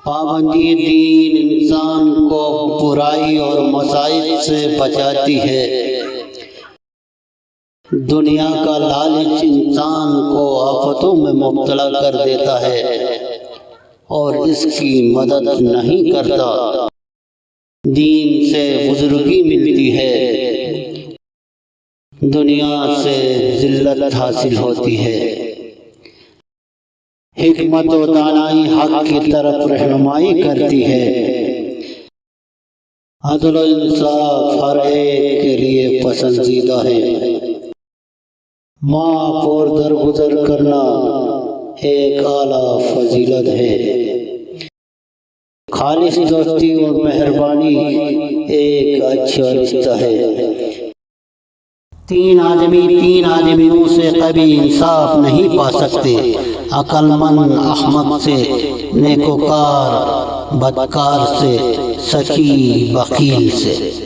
پابندی دین انسان کو برائی اور مصائب سے بچاتی ہے۔ دنیا کا لالچ انسان کو آفتوں میں مبتلا کر دیتا ہے اور اس کی مدد نہیں کرتا۔ دین سے بزرگی ملتی ہے، دنیا سے ذلت حاصل ہوتی ہے۔ حکمت و دانائی حق کی طرف رہنمائی کرتی ہے۔ عدل و انصاف ہر ایک کے لیے پسندیدہ ہے۔ معاف اور درگزر کرنا ایک اعلیٰ فضیلت ہے۔ خالص دوستی اور مہربانی ایک اچھا رشتہ ہے۔ تین آدمیوں سے کبھی انصاف نہیں پا سکتے، عقل مند احمق سے، نیکوکار بدکار سے، سخی بخیل سے۔